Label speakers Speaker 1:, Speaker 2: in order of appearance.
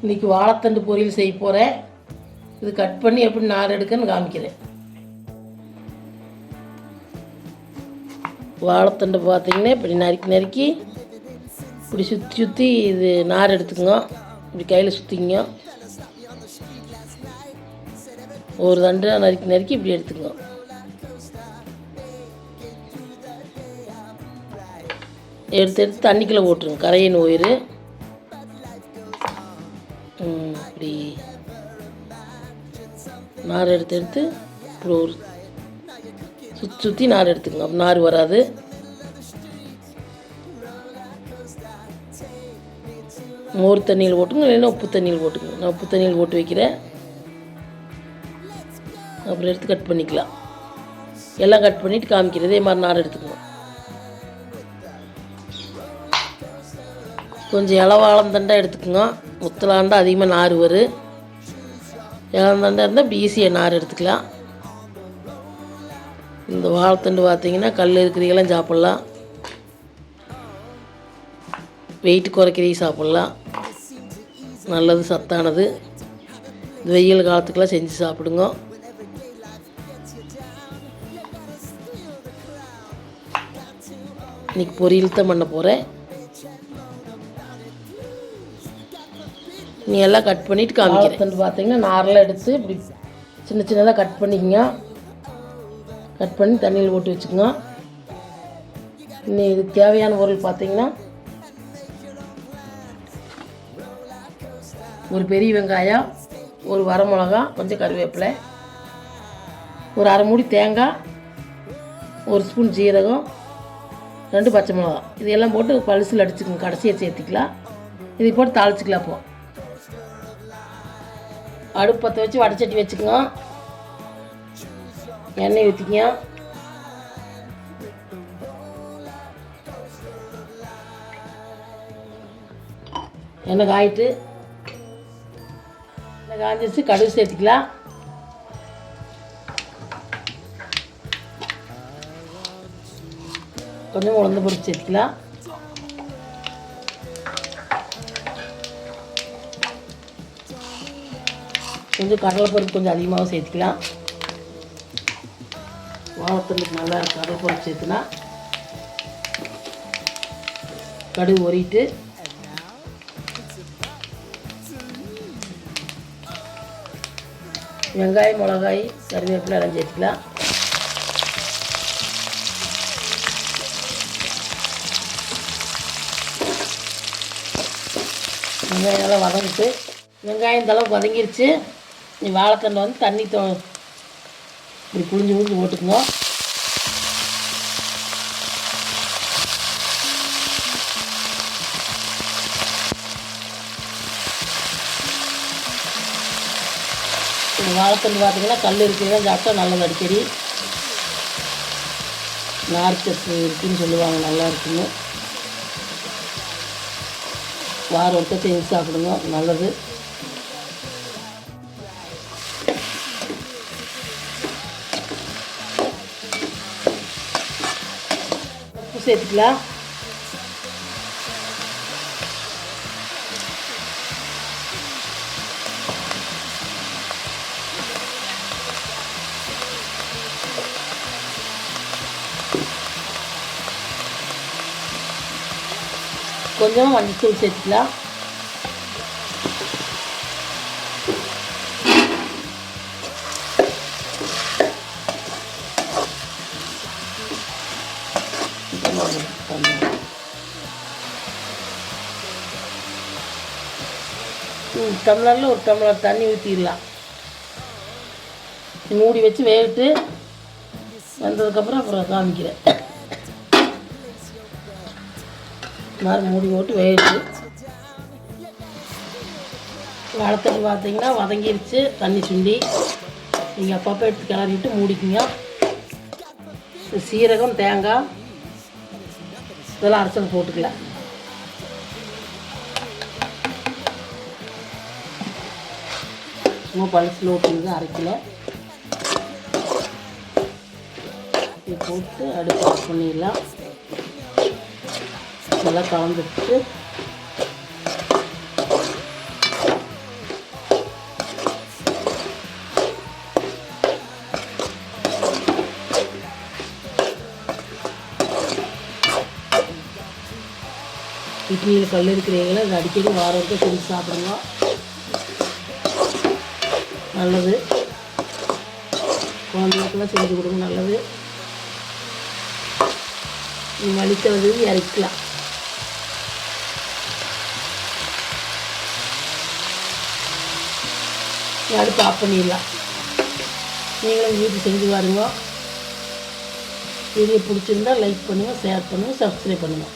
Speaker 1: இன்றைக்கி வாழைத்தண்டு பொரியல் செய்ய போகிறேன். இது கட் பண்ணி எப்படி நார் எடுக்கன்னு காமிக்கிறேன். வாழைத்தண்டு பார்த்திங்கன்னா இப்படி நறுக்கி இப்படி சுற்றி இது நார் எடுத்துக்கோங்க. இப்படி கையில் சுற்றிங்க. ஒரு தண்டு நறுக்கி இப்படி எடுத்துக்கோங்க. எடுத்து தண்ணிக்குள்ளே போட்டுருங்க. கரையின் ஒயிறு இப்படி நார் எடுத்து இப்படி ஒரு சுற்றி நார் எடுத்துக்கோங்க. அப்போ நார் வராது. மோர் தண்ணியில் போட்டுங்க, இல்லைன்னா உப்பு தண்ணியில் போட்டுக்கோங்க. நான் உப்பு தண்ணியில் போட்டு வைக்கிறேன். அப்புறம் எடுத்து கட் பண்ணிக்கலாம். எல்லாம் கட் பண்ணிவிட்டு காமிக்கிறேன். இதே மாதிரி நார் எடுத்துக்கணும். கொஞ்சம் இளவாழந்தண்டாக எடுத்துக்கோங்க. முத்தலாண்டா அதிகமாக நார் வரும். இளந்தண்டாக இருந்தால் இப்படி ஈஸியாக நார் எடுத்துக்கலாம். இந்த வாழைத்தண்டு பார்த்திங்கன்னா கல் இருக்கிறீங்களாம் சாப்பிட்லாம். வெயிட் குறைக்கிறீங்க சாப்பிட்லாம். நல்லது, சத்தானது. இந்த வெயில் காலத்துக்கெல்லாம் செஞ்சு சாப்பிடுங்க. இன்றைக்கி பொரியல் தான் பண்ண போகிறேன். நீ எல்லாம் கட் பண்ணிவிட்டு காமிக்கிறேன். பார்த்தீங்கன்னா நாரெல்லாம் எடுத்து இப்படி சின்னதாக கட் பண்ணிக்கங்க. கட் பண்ணி தண்ணியில் போட்டு வச்சுக்கோங்க. இன்னும் இதுக்கு தேவையான பொருள் பார்த்தீங்கன்னா ஒரு பெரிய வெங்காயம், ஒரு வரமிளகா, கொஞ்சம் கருவேப்பிலை, ஒரு அரை மூடி தேங்காய், ஒரு ஸ்பூன் ஜீரகம், 2 பச்சை மிளகா. இதெல்லாம் போட்டு பல்சில் அடிச்சுக்கோங்க. கடைசியாக சேர்த்திக்கலாம். இதை போட்டு தாளிச்சிக்கலாம். அப்போ அடுப்பத்தை வச்சு வடைச்சட்டி வச்சுக்கோங்க. எண்ணெய் ஊற்றிக்கங்க. எண்ணெய் காயிட்டு காஞ்சிச்சு. கடுகு சேர்த்துக்கலாம். கொஞ்சம் உளுந்து பொரிச்சு சேர்த்துக்கலாம். கொஞ்சம் கடலைப்பருப்பு கொஞ்சம் அதிகமாக சேர்த்துக்கலாம். வாழைத்தண்டுக்கு நல்லா கடலைப்பருப்பு சேர்த்துனா கடுகு ஒரிட்டு வெங்காயம், மிளகாய், கருவேப்பிலை எல்லாம் சேர்த்துக்கலாம். வெங்காயம் நல்லா வதங்கிட்டு வெங்காயம் இந்த அளவுக்கு வதங்கிருச்சு. நீ வாழைத்தண்டை வந்து தண்ணி இப்படி புழிஞ்சு போட்டுக்கோங்க. வாழைத்தண்டு பார்த்திங்கன்னா கல் இருக்கிறதா சாப்பிட்டா நல்லது. அடிக்கடி நார்ச்சத்து இருக்குதுன்னு சொல்லுவாங்க, நல்லா இருக்குன்னு. வாரம் ஒருத்தர் செஞ்சு சாப்பிடுங்க, நல்லது. உப்பு சேர்த்துக்கலாம். கொஞ்சமாக மஞ்சள் சேர்த்துக்கலாம். டம்ளரில் ஒரு டம்ளர் தண்ணி ஊற்றிடலாம். மூடி வச்சு வேவிட்டு வந்ததுக்கப்புறம் அப்புறம் காமிக்கிறேன். மாதிரி மூடி போட்டு வேவிட்டு வாழைத்தண்டு பார்த்தீங்கன்னா வதங்கிருச்சு. தண்ணி சுண்டி நீங்கள் அப்பப்போ எடுத்து கிளறிட்டு மூடிக்குங்க. சீரகம், தேங்காய் இதெல்லாம் அரைச்சல் போட்டுக்கலாம். சும்மா பல்சில் ஓட்டுனது அரைக்கல. இது போட்டு அடுப்பு ஆஃப் பண்ணிடலாம். நல்லா கலந்துட்டு கிட்னியில் கல் இருக்கிறவங்கள அதை அடிக்கடி வாரத்துக்கு செஞ்சு சாப்பிடுங்க, நல்லது. குழந்தைகளுக்கெல்லாம் செஞ்சு கொடுங்க, நல்லது. வலிக்கிறது இறக்கலாம். அடுப்பு ஆஃப் பண்ணிடலாம். நீங்களும் வீட்டில் செஞ்சு பாருங்க. வீடியோ பிடிச்சிருந்தால் லைக் பண்ணுங்கள், ஷேர் பண்ணுங்கள், சப்ஸ்கிரைப் பண்ணுங்கள்.